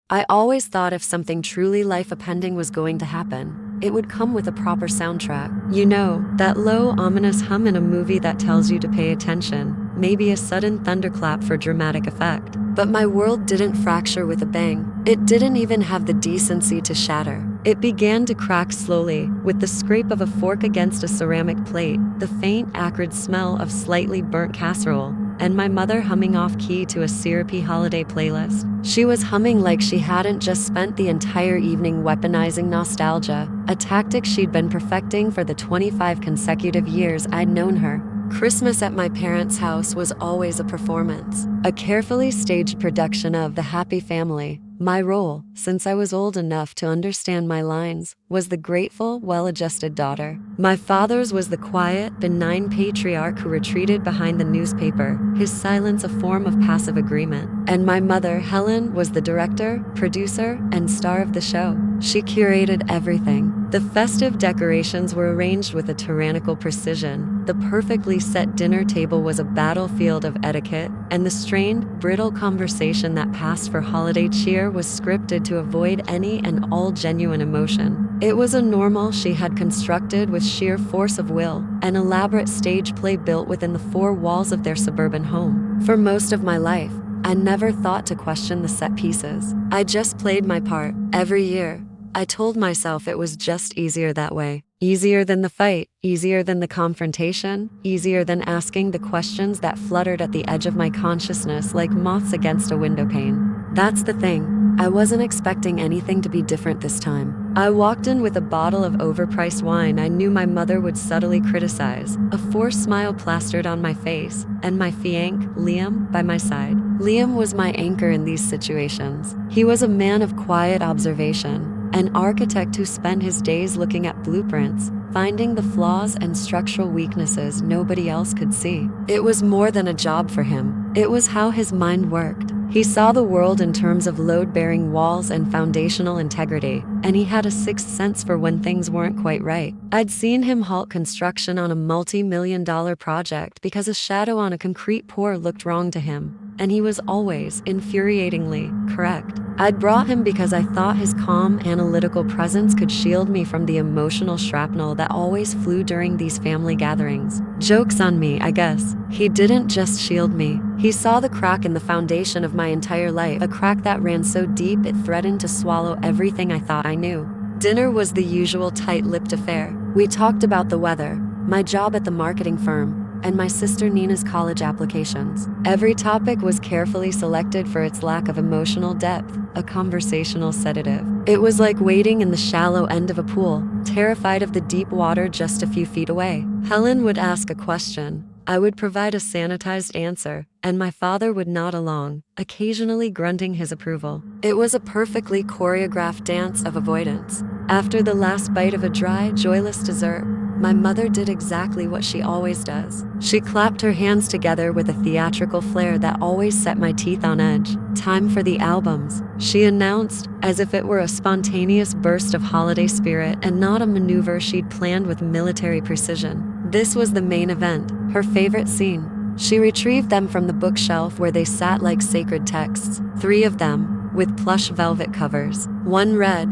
I always thought if something truly life-upending was going to happen, it would come with a proper soundtrack. You know, that low, ominous hum in a movie that tells you to pay attention, maybe a sudden thunderclap for dramatic effect. But my world didn't fracture with a bang. It didn't even have the decency to shatter. It began to crack slowly, with the scrape of a fork against a ceramic plate, the faint, acrid smell of slightly burnt casserole, and my mother humming off-key to a syrupy holiday playlist. She was humming like she hadn't just spent the entire evening weaponizing nostalgia, a tactic she'd been perfecting for the 25 consecutive years I'd known her. Christmas at my parents' house was always a performance, a carefully staged production of The Happy Family. My role, since I was old enough to understand my lines, was the grateful, well-adjusted daughter. My father's was the quiet, benign patriarch who retreated behind the newspaper, his silence a form of passive agreement. And my mother, Helen, was the director, producer, and star of the show. She curated everything. The festive decorations were arranged with a tyrannical precision. The perfectly set dinner table was a battlefield of etiquette, and the strained, brittle conversation that passed for holiday cheer was scripted to avoid any and all genuine emotion. It was a normal she had constructed with sheer force of will, an elaborate stage play built within the four walls of their suburban home. For most of my life, I never thought to question the set pieces. I just played my part. Every year, I told myself it was just easier that way. Easier than the fight, easier than the confrontation, easier than asking the questions that fluttered at the edge of my consciousness like moths against a window pane. That's the thing. I wasn't expecting anything to be different this time. I walked in with a bottle of overpriced wine I knew my mother would subtly criticize, a forced smile plastered on my face, and my fiancé, Liam, by my side. Liam was my anchor in these situations. He was a man of quiet observation, an architect who spent his days looking at blueprints, finding the flaws and structural weaknesses nobody else could see. It was more than a job for him. It was how his mind worked. He saw the world in terms of load-bearing walls and foundational integrity, and he had a sixth sense for when things weren't quite right. I'd seen him halt construction on a multi-million-dollar project because a shadow on a concrete pour looked wrong to him, and he was always, infuriatingly, correct. I'd brought him because I thought his calm, analytical presence could shield me from the emotional shrapnel that always flew during these family gatherings. Joke's on me, I guess. He didn't just shield me. He saw the crack in the foundation of my entire life, a crack that ran so deep it threatened to swallow everything I thought I knew. Dinner was the usual tight-lipped affair. We talked about the weather, my job at the marketing firm, and my sister Nina's college applications. Every topic was carefully selected for its lack of emotional depth, a conversational sedative. It was like wading in the shallow end of a pool, terrified of the deep water just a few feet away. Helen would ask a question. I would provide a sanitized answer, and my father would nod along, occasionally grunting his approval. It was a perfectly choreographed dance of avoidance. After the last bite of a dry, joyless dessert, my mother did exactly what she always does. She clapped her hands together with a theatrical flair that always set my teeth on edge. Time for the albums, she announced, as if it were a spontaneous burst of holiday spirit and not a maneuver she'd planned with military precision. This was the main event, her favorite scene. She retrieved them from the bookshelf where they sat like sacred texts, 3 of them, with plush velvet covers. One red,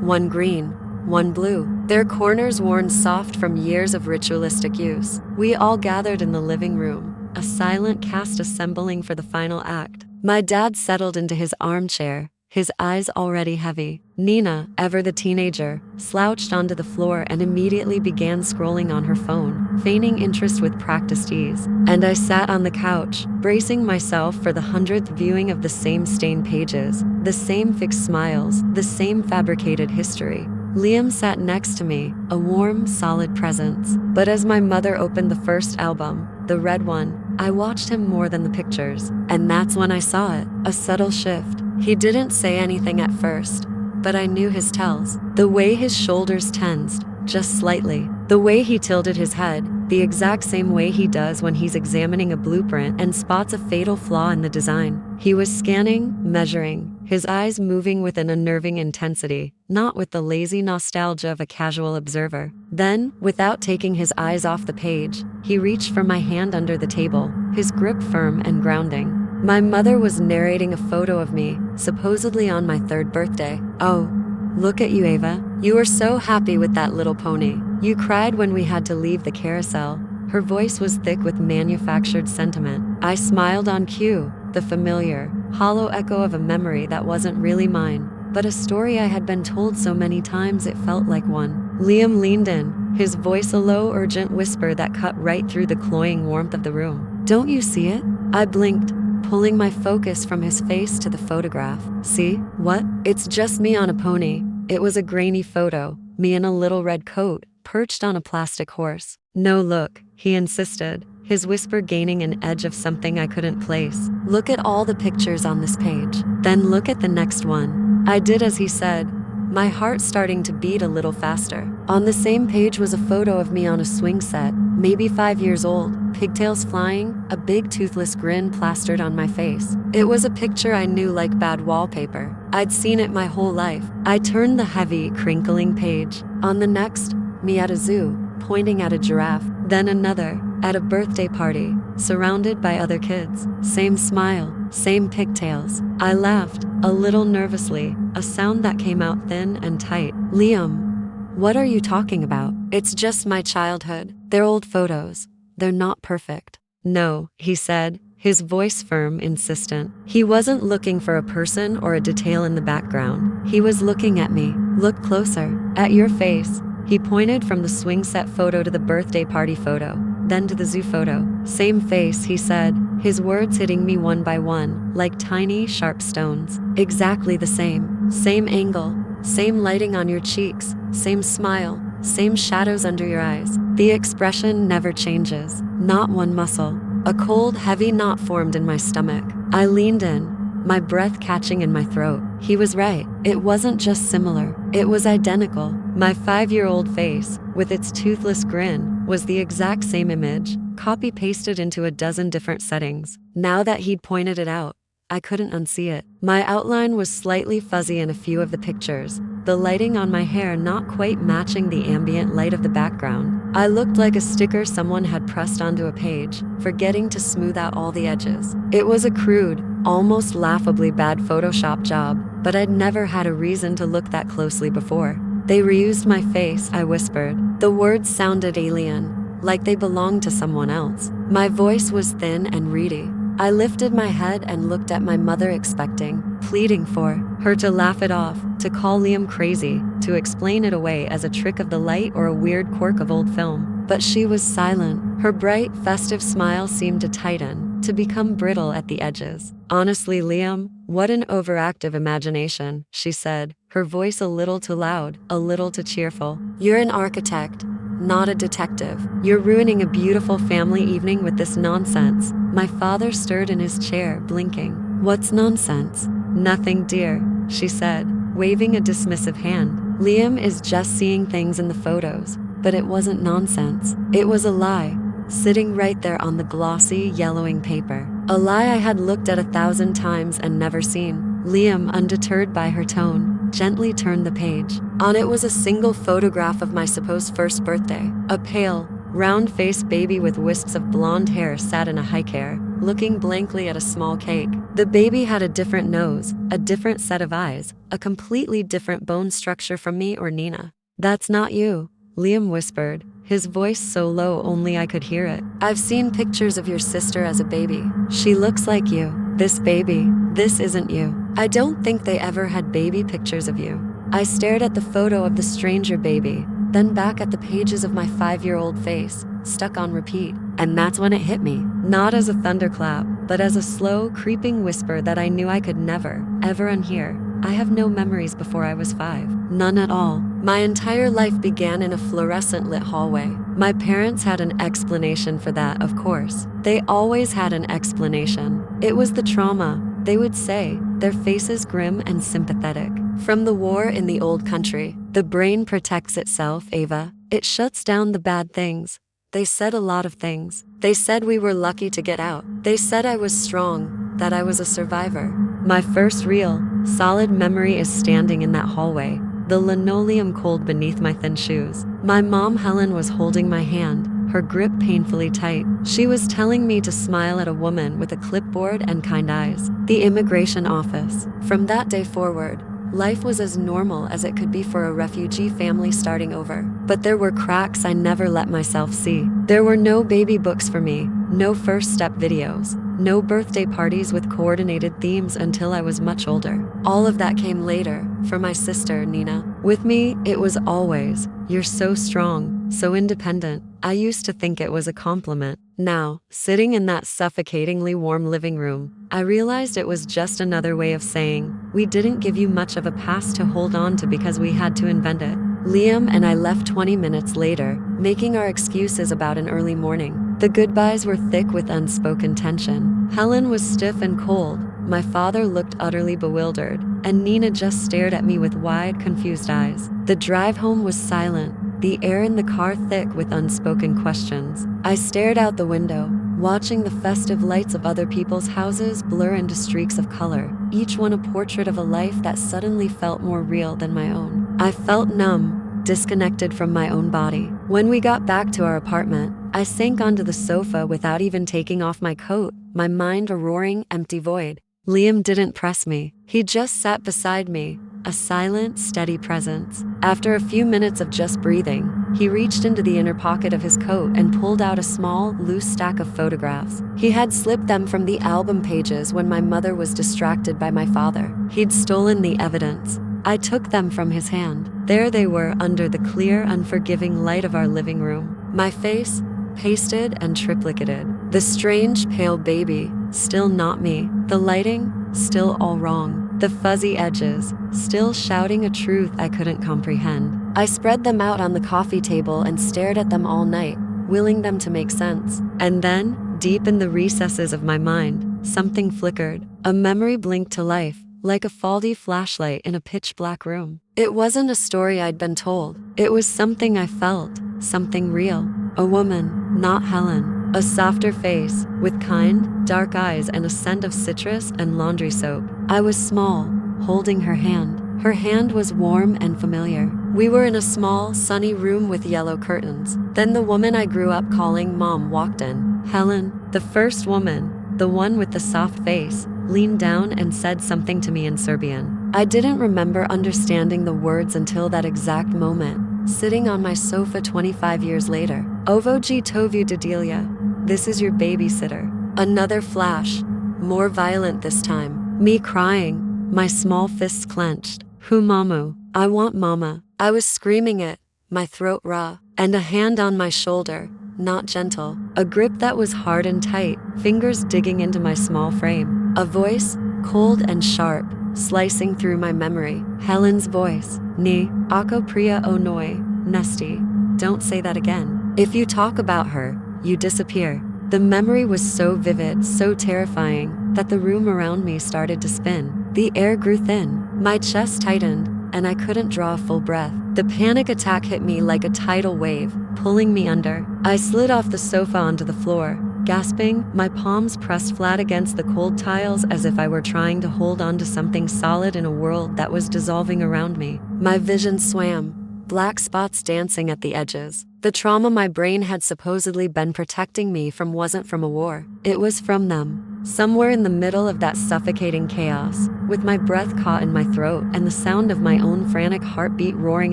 one green, one blue, their corners worn soft from years of ritualistic use. We all gathered in the living room, a silent cast assembling for the final act. My dad settled into his armchair, his eyes already heavy. Nina, ever the teenager, slouched onto the floor and immediately began scrolling on her phone, feigning interest with practiced ease. And I sat on the couch, bracing myself for the 100th viewing of the same stained pages, the same fixed smiles, the same fabricated history. Liam sat next to me, a warm, solid presence. But as my mother opened the first album, the red one, I watched him more than the pictures. And that's when I saw it, a subtle shift. He didn't say anything at first, but I knew his tells. The way his shoulders tensed, just slightly. The way he tilted his head, the exact same way he does when he's examining a blueprint and spots a fatal flaw in the design. He was scanning, measuring, his eyes moving with an unnerving intensity, not with the lazy nostalgia of a casual observer. Then, without taking his eyes off the page, he reached for my hand under the table, his grip firm and grounding. My mother was narrating a photo of me, supposedly on my 3rd birthday. "Oh, look at you, Ava. You were so happy with that little pony. You cried when we had to leave the carousel." Her voice was thick with manufactured sentiment. I smiled on cue, the familiar, hollow echo of a memory that wasn't really mine, but a story I had been told so many times it felt like one. Liam leaned in, his voice a low, urgent whisper that cut right through the cloying warmth of the room. "Don't you see it?" I blinked, pulling my focus from his face to the photograph. "See? What? It's just me on a pony." It was a grainy photo, me in a little red coat, perched on a plastic horse. "No, look," he insisted, his whisper gaining an edge of something I couldn't place. "Look at all the pictures on this page. Then look at the next one." I did as he said, my heart starting to beat a little faster. On the same page was a photo of me on a swing set, maybe 5 years old, pigtails flying, a big toothless grin plastered on my face. It was a picture I knew like bad wallpaper. I'd seen it my whole life. I turned the heavy, crinkling page. On the next, me at a zoo, pointing at a giraffe. Then another, at a birthday party, surrounded by other kids. Same smile, same pigtails. I laughed, a little nervously, a sound that came out thin and tight. "Liam, what are you talking about? It's just my childhood. They're old photos. They're not perfect." "No," he said, his voice firm, insistent. He wasn't looking for a person or a detail in the background. He was looking at me. "Look closer, at your face." He pointed from the swing set photo to the birthday party photo, then to the zoo photo. "Same face," he said, his words hitting me one by one, like tiny, sharp stones. "Exactly the same. Same angle, same lighting on your cheeks, same smile, same shadows under your eyes. The expression never changes, not one muscle." A cold, heavy knot formed in my stomach. I leaned in, my breath catching in my throat. He was right. It wasn't just similar, it was identical. My 5-year-old face, with its toothless grin, was the exact same image, copy-pasted into a dozen different settings. Now that he'd pointed it out, I couldn't unsee it. My outline was slightly fuzzy in a few of the pictures, the lighting on my hair not quite matching the ambient light of the background. I looked like a sticker someone had pressed onto a page, forgetting to smooth out all the edges. It was a crude, almost laughably bad Photoshop job, but I'd never had a reason to look that closely before. "They reused my face," I whispered. The words sounded alien, like they belonged to someone else. My voice was thin and reedy. I lifted my head and looked at my mother, expecting, pleading for her to laugh it off, to call Liam crazy, to explain it away as a trick of the light or a weird quirk of old film. But she was silent. Her bright, festive smile seemed to tighten, to become brittle at the edges. "Honestly, Liam, what an overactive imagination," she said, her voice a little too loud, a little too cheerful. "You're an architect, not a detective. You're ruining a beautiful family evening with this nonsense." My father stirred in his chair, blinking. "What's nonsense?" "Nothing, dear," she said, waving a dismissive hand. "Liam is just seeing things in the photos, but it wasn't nonsense. It was a lie, sitting right there on the glossy, yellowing paper. A lie I had looked at 1,000 times and never seen." Liam, undeterred by her tone, gently turned the page. On it was a single photograph of my supposed 1st birthday. A pale, round-faced baby with wisps of blonde hair sat in a high chair, looking blankly at a small cake. The baby had a different nose, a different set of eyes, a completely different bone structure from me or Nina. "That's not you," Liam whispered, his voice so low only I could hear it. "I've seen pictures of your sister as a baby. She looks like you. This baby, this isn't you. I don't think they ever had baby pictures of you." I stared at the photo of the stranger baby, then back at the pages of my 5-year-old face, stuck on repeat. And that's when it hit me, not as a thunderclap, but as a slow, creeping whisper that I knew I could never, ever unhear. I have no memories before I was 5. None at all. My entire life began in a fluorescent-lit hallway. My parents had an explanation for that, of course. They always had an explanation. It was the trauma, they would say, their faces grim and sympathetic. "From the war in the old country. The brain protects itself, Ava. It shuts down the bad things." They said a lot of things. They said we were lucky to get out. They said I was strong, that I was a survivor. My first real, solid memory is standing in that hallway, the linoleum cold beneath my thin shoes. My mom Helen was holding my hand, her grip painfully tight. She was telling me to smile at a woman with a clipboard and kind eyes. The immigration office. From that day forward, life was as normal as it could be for a refugee family starting over. But there were cracks I never let myself see. There were no baby books for me, no first step videos, no birthday parties with coordinated themes until I was much older. All of that came later, for my sister, Nina. With me, it was always, "You're so strong, so independent." I used to think it was a compliment. Now, sitting in that suffocatingly warm living room, I realized it was just another way of saying, "We didn't give you much of a past to hold on to because we had to invent it." Liam and I left 20 minutes later, making our excuses about an early morning. The goodbyes were thick with unspoken tension. Helen was stiff and cold, my father looked utterly bewildered, and Nina just stared at me with wide, confused eyes. The drive home was silent, the air in the car thick with unspoken questions. I stared out the window, watching the festive lights of other people's houses blur into streaks of color, each one a portrait of a life that suddenly felt more real than my own. I felt numb, disconnected from my own body. When we got back to our apartment, I sank onto the sofa without even taking off my coat, my mind a roaring, empty void. Liam didn't press me. He just sat beside me, a silent, steady presence. After a few minutes of just breathing, he reached into the inner pocket of his coat and pulled out a small, loose stack of photographs. He had slipped them from the album pages when my mother was distracted by my father. He'd stolen the evidence. I took them from his hand. There they were under the clear, unforgiving light of our living room. My face, pasted and triplicated. The strange, pale baby, still not me. The lighting, still all wrong. The fuzzy edges, still shouting a truth I couldn't comprehend. I spread them out on the coffee table and stared at them all night, willing them to make sense. And then, deep in the recesses of my mind, something flickered. A memory blinked to life, like a faulty flashlight in a pitch-black room. It wasn't a story I'd been told. It was something I felt, something real. A woman, not Helen. A softer face, with kind, dark eyes and a scent of citrus and laundry soap. I was small, holding her hand. Her hand was warm and familiar. We were in a small, sunny room with yellow curtains. Then the woman I grew up calling Mom walked in. Helen, the first woman, the one with the soft face, leaned down and said something to me in Serbian. I didn't remember understanding the words until that exact moment, sitting on my sofa 25 years later. Ovoji tovu Dedelia, this is your babysitter. Another flash, more violent this time. Me crying, my small fists clenched. Hu mamu, I want mama. I was screaming it, my throat raw, and a hand on my shoulder, not gentle. A grip that was hard and tight, fingers digging into my small frame. A voice, cold and sharp, slicing through my memory. Helen's voice. Ni, ako priya onoi, nesty. Don't say that again. If you talk about her, you disappear. The memory was so vivid, so terrifying, that the room around me started to spin. The air grew thin, my chest tightened, and I couldn't draw a full breath. The panic attack hit me like a tidal wave, pulling me under. I slid off the sofa onto the floor, gasping, my palms pressed flat against the cold tiles as if I were trying to hold on to something solid in a world that was dissolving around me. My vision swam, black spots dancing at the edges. The trauma my brain had supposedly been protecting me from wasn't from a war. It was from them. Somewhere in the middle of that suffocating chaos, with my breath caught in my throat and the sound of my own frantic heartbeat roaring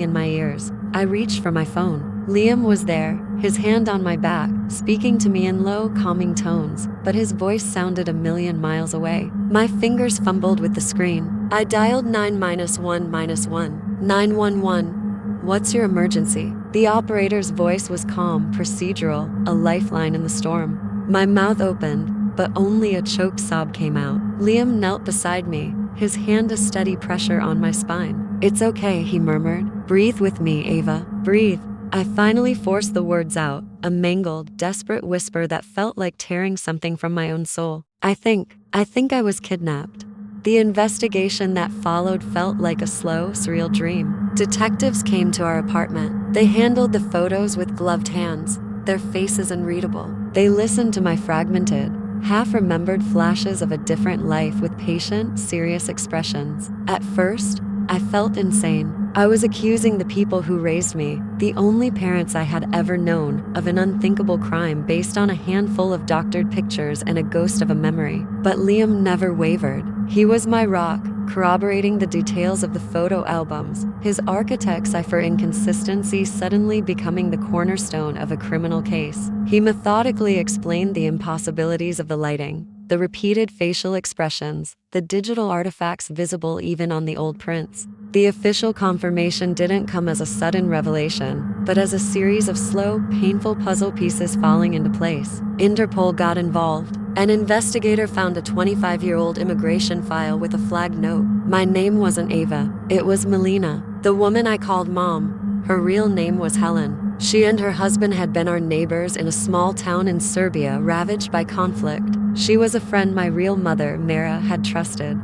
in my ears, I reached for my phone. Liam was there, his hand on my back, speaking to me in low, calming tones, but his voice sounded a million miles away. My fingers fumbled with the screen. I dialed 9-1-1. 911. What's your emergency? The operator's voice was calm, procedural, a lifeline in the storm. My mouth opened, but only a choked sob came out. Liam knelt beside me, his hand a steady pressure on my spine. It's okay, he murmured. Breathe with me, Ava. Breathe. I finally forced the words out, a mangled, desperate whisper that felt like tearing something from my own soul. I think I was kidnapped. The investigation that followed felt like a slow, surreal dream. Detectives came to our apartment. They handled the photos with gloved hands, their faces unreadable. They listened to my fragmented, half-remembered flashes of a different life with patient, serious expressions. At first, I felt insane. I was accusing the people who raised me, the only parents I had ever known, of an unthinkable crime based on a handful of doctored pictures and a ghost of a memory. But Liam never wavered. He was my rock, corroborating the details of the photo albums, his architect cipher inconsistency suddenly becoming the cornerstone of a criminal case. He methodically explained the impossibilities of the lighting, the repeated facial expressions, the digital artifacts visible even on the old prints. The official confirmation didn't come as a sudden revelation, but as a series of slow, painful puzzle pieces falling into place. Interpol got involved. An investigator found a 25-year-old immigration file with a flagged note. My name wasn't Ava, it was Melina, the woman I called Mom. Her real name was Helen. She and her husband had been our neighbors in a small town in Serbia ravaged by conflict. She was a friend my real mother, Mara, had trusted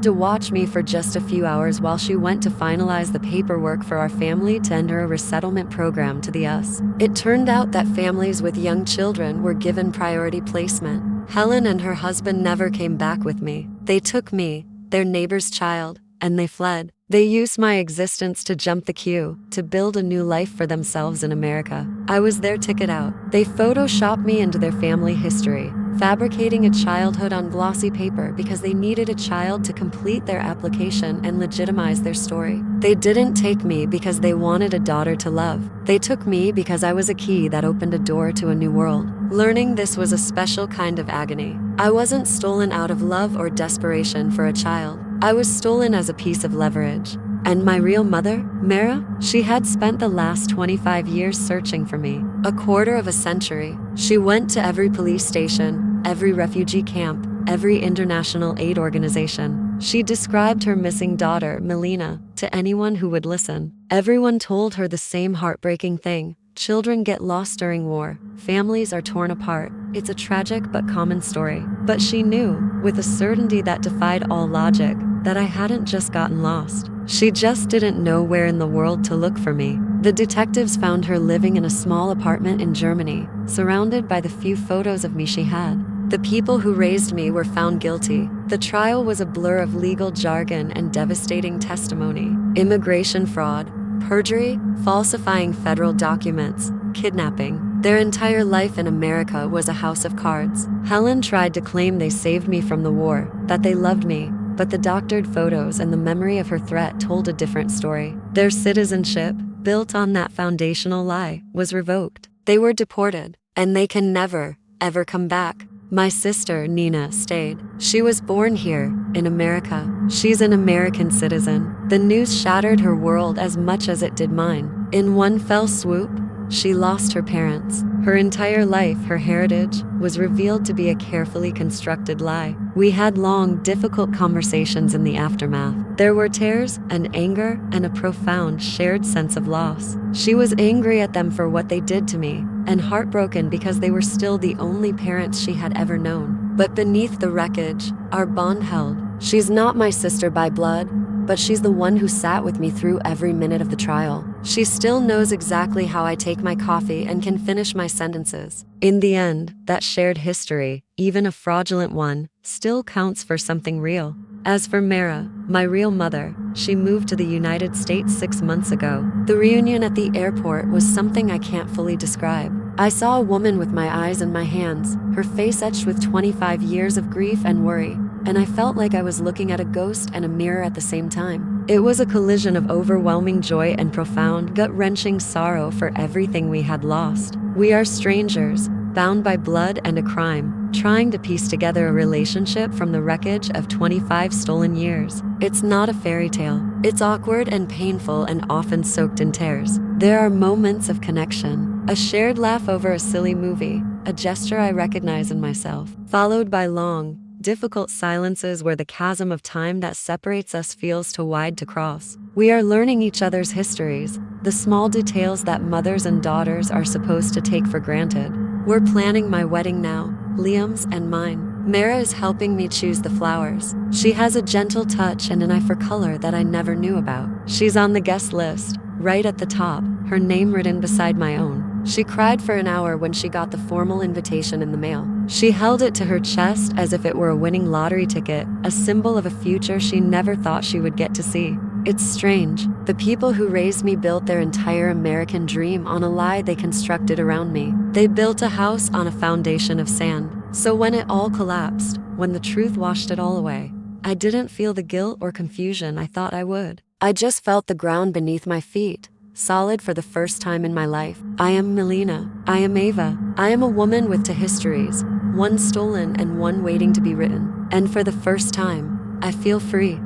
to watch me for just a few hours while she went to finalize the paperwork for our family to enter a resettlement program to the US. It turned out that families with young children were given priority placement. Helen and her husband never came back with me. They took me, their neighbor's child, and they fled. They used my existence to jump the queue, to build a new life for themselves in America. I was their ticket out. They photoshopped me into their family history, fabricating a childhood on glossy paper because they needed a child to complete their application and legitimize their story. They didn't take me because they wanted a daughter to love. They took me because I was a key that opened a door to a new world. Learning this was a special kind of agony. I wasn't stolen out of love or desperation for a child. I was stolen as a piece of leverage. And my real mother, Mara, she had spent the last 25 years searching for me. A quarter of a century. She went to every police station, every refugee camp, every international aid organization. She described her missing daughter, Melina, to anyone who would listen. Everyone told her the same heartbreaking thing. Children get lost during war. Families are torn apart. It's a tragic but common story. But she knew, with a certainty that defied all logic, that I hadn't just gotten lost. She just didn't know where in the world to look for me. The detectives found her living in a small apartment in Germany, surrounded by the few photos of me she had. The people who raised me were found guilty. The trial was a blur of legal jargon and devastating testimony. Immigration fraud, perjury, falsifying federal documents, kidnapping. Their entire life in America was a house of cards. Helen tried to claim they saved me from the war, that they loved me, but the doctored photos and the memory of her threat told a different story. Their citizenship, built on that foundational lie, was revoked. They were deported, and they can never, ever come back. My sister, Nina, stayed. She was born here, in America. She's an American citizen. The news shattered her world as much as it did mine. In one fell swoop, she lost her parents. Her entire life, her heritage, was revealed to be a carefully constructed lie. We had long, difficult conversations in the aftermath. There were tears and anger and a profound shared sense of loss. She was angry at them for what they did to me, and heartbroken because they were still the only parents she had ever known. But beneath the wreckage, our bond held. She's not my sister by blood, but she's the one who sat with me through every minute of the trial. She still knows exactly how I take my coffee and can finish my sentences. In the end, that shared history, even a fraudulent one, still counts for something real. As for Mara, my real mother, she moved to the United States 6 months ago. The reunion at the airport was something I can't fully describe. I saw a woman with my eyes and my hands, her face etched with 25 years of grief and worry, and I felt like I was looking at a ghost and a mirror at the same time. It was a collision of overwhelming joy and profound, gut-wrenching sorrow for everything we had lost. We are strangers, bound by blood and a crime, trying to piece together a relationship from the wreckage of 25 stolen years. It's not a fairy tale. It's awkward and painful and often soaked in tears. There are moments of connection, a shared laugh over a silly movie, a gesture I recognize in myself, followed by long, difficult silences where the chasm of time that separates us feels too wide to cross. We are learning each other's histories, the small details that mothers and daughters are supposed to take for granted. We're planning my wedding now, Liam's and mine. Mara is helping me choose the flowers. She has a gentle touch and an eye for color that I never knew about. She's on the guest list, right at the top, her name written beside my own. She cried for an hour when she got the formal invitation in the mail. She held it to her chest as if it were a winning lottery ticket, a symbol of a future she never thought she would get to see. It's strange. The people who raised me built their entire American dream on a lie they constructed around me. They built a house on a foundation of sand. So when it all collapsed, when the truth washed it all away, I didn't feel the guilt or confusion I thought I would. I just felt the ground beneath my feet, solid for the first time in my life. I am Melina. I am Ava. I am a woman with two histories, one stolen and one waiting to be written. And for the first time, I feel free.